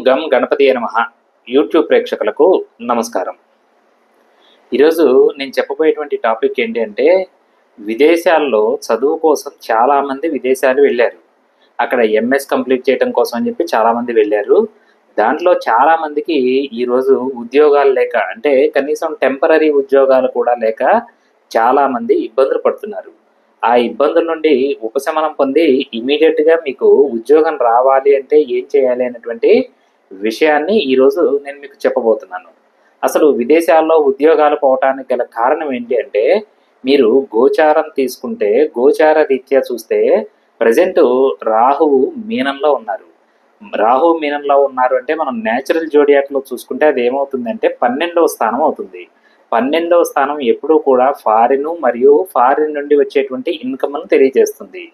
గం గణపతియే నమః యూట్యూబ్ ప్రేక్షకులకు నమస్కారం. ఈరోజు నేను చెప్పబోయేటువంటి టాపిక్ ఏంటి అంటే, విదేశాల్లో చదువు కోసం చాలామంది విదేశాలు వెళ్ళారు. అక్కడ ఎంఎస్ కంప్లీట్ చేయడం కోసం అని చెప్పి చాలామంది వెళ్ళారు. దాంట్లో చాలామందికి ఈరోజు ఉద్యోగాలు లేక, అంటే కనీసం టెంపరరీ ఉద్యోగాలు కూడా లేక చాలామంది ఇబ్బందులు పడుతున్నారు. ఆ ఇబ్బందుల నుండి ఉపశమనం పొంది ఇమ్మీడియట్‌గా మీకు ఉద్యోగం రావాలి అంటే ఏం చేయాలి అనేటువంటి విషయాన్ని ఈరోజు నేను మీకు చెప్పబోతున్నాను. అసలు విదేశాల్లో ఉద్యోగాలు పోవటానికి గల కారణం ఏంటి అంటే, మీరు గోచారం తీసుకుంటే, గోచార రీత్యా చూస్తే ప్రెజెంటు రాహువు మీనంలో ఉన్నారు. రాహువు మీనంలో ఉన్నారు అంటే మనం నేచురల్ జోడియాక్‌లో చూసుకుంటే అదేమవుతుందంటే 12వ స్థానం అవుతుంది. 12వ స్థానం ఎప్పుడూ కూడా ఫారిన్ నుండి వచ్చేటువంటి ఇన్‌కమ్‌ను తెలియజేస్తుంది.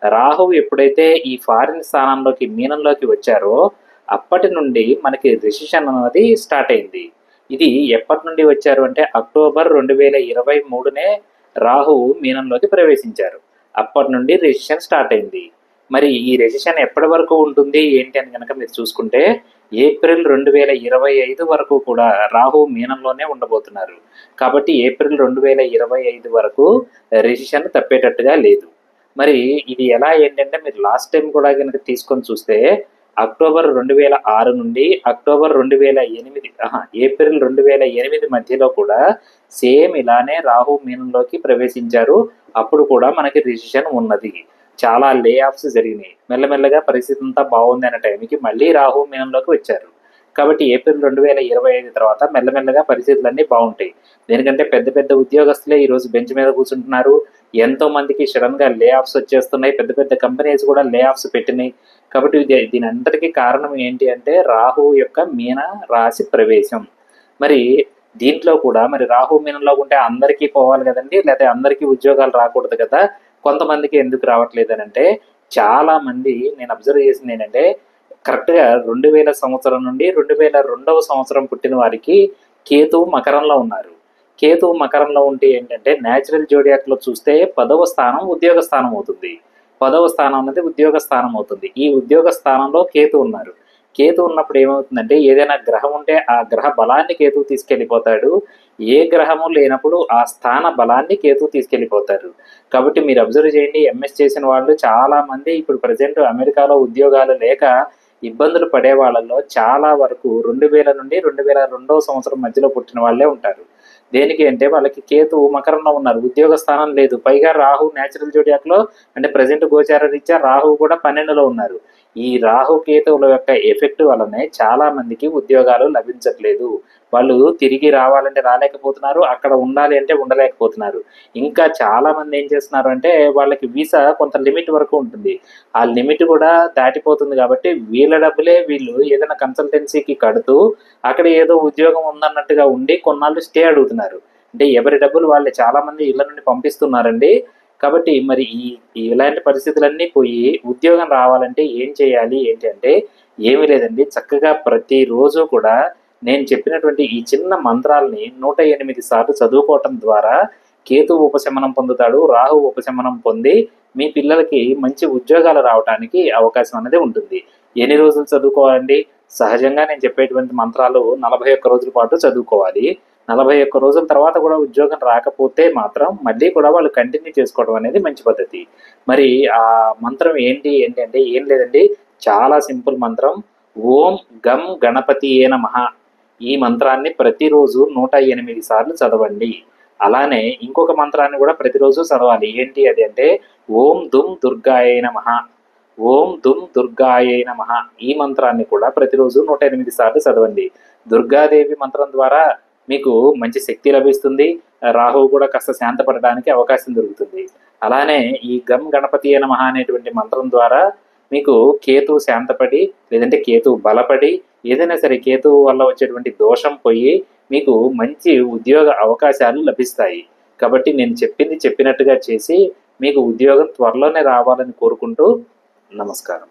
రాహువు ఎప్పుడైతే ఈ ఫారిన్ స్థానంలోకి మీనంలోకి వచ్చారో అప్పటి నుండి మనకి రెసిషన్ అనేది స్టార్ట్ అయింది. ఇది ఎప్పటి నుండి వచ్చారు అంటే అక్టోబర్ 2023నే రాహువు మీనంలోకి ప్రవేశించారు. అప్పటి నుండి రెసిషన్ స్టార్ట్ అయింది. మరి ఈ రెసిషన్ ఎప్పటి వరకు ఉంటుంది ఏంటి అని గనక మీరు చూసుకుంటే ఏప్రిల్ 2025 వరకు కూడా రాహువు మీనంలోనే ఉండబోతున్నారు. కాబట్టి ఏప్రిల్ 2025 వరకు రెసిషన్ తప్పేటట్టుగా లేదు. మరి ఇది ఎలా ఏంటంటే మీరు లాస్ట్ టైం కూడా గనక తీసుకొని చూస్తే అక్టోబర్ 2006 నుండి అక్టోబర్ 2008 ఏప్రిల్ 2008 మధ్యలో కూడా సేమ్ ఇలానే రాహు మీనంలోకి ప్రవేశించారు. అప్పుడు కూడా మనకి రెసిషన్ ఉన్నది. చాలా లే ఆఫ్స్ జరిగినాయి. మెల్లమెల్లగా పరిస్థితి అంతా బాగుంది అనే టైంకి మళ్ళీ రాహు మీనంలోకి వచ్చారు. కాబట్టి ఏప్రిల్ 2025 తర్వాత మెల్లమెల్లగా పరిస్థితులన్నీ బాగుంటాయి. దేనికంటే పెద్ద పెద్ద ఉద్యోగస్తులే ఈరోజు బెంచ్ మీద కూర్చుంటున్నారు. ఎంతో మందికి సడన్‌గా లే ఆఫ్స్ వచ్చేస్తున్నాయి. పెద్ద పెద్ద కంపెనీస్ కూడా లే ఆఫ్స్ పెట్టినాయి. కాబట్టి దీని అంతటికి కారణం ఏంటి అంటే రాహువు యొక్క మీన రాశి ప్రవేశం. మరి దీంట్లో కూడా మరి రాహువు మీనంలో ఉంటే అందరికీ పోవాలి కదండీ! లేకపోతే అందరికీ ఉద్యోగాలు రాకూడదు కదా! కొంతమందికి ఎందుకు రావట్లేదనంటే, చాలామంది నేను అబ్జర్వ్ చేసింది ఏంటంటే, కరెక్ట్‌గా 2000 సంవత్సరం నుండి 2002వ సంవత్సరం పుట్టిన వారికి కేతువు మకరంలో ఉన్నారు. కేతువు మకరంలో ఉంటే ఏంటంటే, నేచురల్ జోడియాక్‌లో చూస్తే 10వ స్థానం ఉద్యోగ స్థానం అవుతుంది. 10వ స్థానం అనేది ఉద్యోగ స్థానం అవుతుంది. ఈ ఉద్యోగ స్థానంలో కేతు ఉన్నారు. కేతు ఉన్నప్పుడు ఏమవుతుందంటే, ఏదైనా గ్రహం ఉంటే ఆ గ్రహ బలాన్ని కేతువు తీసుకెళ్ళిపోతాడు. ఏ గ్రహము లేనప్పుడు ఆ స్థాన బలాన్ని కేతువు తీసుకెళ్ళిపోతారు. కాబట్టి మీరు అబ్జర్వ్ చేయండి, ఎంఎస్ చేసిన వాళ్ళు చాలామంది ఇప్పుడు ప్రెజెంట్ అమెరికాలో ఉద్యోగాలు లేక ఇబ్బందులు పడే వాళ్ళలో చాలా వరకు 2000 నుండి 2002వ సంవత్సరం మధ్యలో పుట్టిన వాళ్ళే ఉంటారు. దేనికి అంటే వాళ్ళకి కేతువు మకరంలో ఉన్నారు. ఉద్యోగ స్థానం లేదు. పైగా రాహు నేచురల్ జోడియాక్‌లో అంటే ప్రెజెంట్ గోచార రీత్యా రాహువు కూడా 12లో ఉన్నారు. ఈ రాహు కేతువుల యొక్క ఎఫెక్ట్ వల్లనే చాలా మందికి ఉద్యోగాలు లభించట్లేదు. వాళ్ళు తిరిగి రావాలంటే రాలేకపోతున్నారు. అక్కడ ఉండాలి అంటే ఉండలేకపోతున్నారు. ఇంకా చాలామంది ఏం చేస్తున్నారు అంటే వాళ్ళకి వీసా కొంత లిమిట్ వరకు ఉంటుంది. ఆ లిమిట్ కూడా దాటిపోతుంది కాబట్టి వీళ్ళ డబ్బులే వీళ్ళు ఏదైనా కన్సల్టెన్సీకి కడుతూ అక్కడ ఏదో ఉద్యోగం ఉందన్నట్టుగా ఉండి కొన్నాళ్ళు స్టే అడుగుతున్నారు. అంటే ఎవరి డబ్బులు వాళ్ళే. చాలామంది ఇళ్ళ నుండి పంపిస్తున్నారండి. కాబట్టి మరి ఇలాంటి పరిస్థితులన్నీ పోయి ఉద్యోగం రావాలంటే ఏం చేయాలి ఏంటి అంటే, ఏమీ లేదండి. చక్కగా ప్రతిరోజు కూడా నేను చెప్పినటువంటి ఈ చిన్న మంత్రాల్ని 108 సార్లు చదువుకోవటం ద్వారా కేతువు ఉపశమనం పొందుతాడు. రాహువు ఉపశమనం పొంది మీ పిల్లలకి మంచి ఉద్యోగాలు రావటానికి అవకాశం అనేది ఉంటుంది. ఎన్ని రోజులు చదువుకోవాలండి? సహజంగా నేను చెప్పేటువంటి మంత్రాలు 41 రోజుల పాటు చదువుకోవాలి. 41 రోజుల తర్వాత కూడా ఉద్యోగం రాకపోతే మాత్రం మళ్ళీ కూడా వాళ్ళు కంటిన్యూ చేసుకోవడం అనేది మంచి పద్ధతి. మరి ఆ మంత్రం ఏంటి అంటే ఏం లేదండి. చాలా సింపుల్ మంత్రం. ఓం గం గణపతియే నమః. ఈ మంత్రాన్ని ప్రతిరోజు 108 సార్లు చదవండి. అలానే ఇంకొక మంత్రాన్ని కూడా ప్రతిరోజు చదవాలి. ఏంటి అది అంటే ఓం దుమ్ దుర్గాయై నమః. ఓం దుమ్ దుర్గాయై నమః. ఈ మంత్రాన్ని కూడా ప్రతిరోజు 108 సార్లు చదవండి. దుర్గాదేవి మంత్రం ద్వారా మీకు మంచి శక్తి లభిస్తుంది. రాహువు కూడా కాస్త శాంతపడడానికి అవకాశం దొరుకుతుంది. అలానే ఈ గం గణపతియే నమః అనేటువంటి మంత్రం ద్వారా మీకు కేతువు శాంతపడి, లేదంటే కేతువు బలపడి, ఏదైనా సరే కేతువు వల్ల వచ్చేటువంటి దోషం పోయి మీకు మంచి ఉద్యోగ అవకాశాలు లభిస్తాయి. కాబట్టి నేను చెప్పింది చెప్పినట్టుగా చేసి మీకు ఉద్యోగం త్వరలోనే రావాలని కోరుకుంటూ నమస్కారం.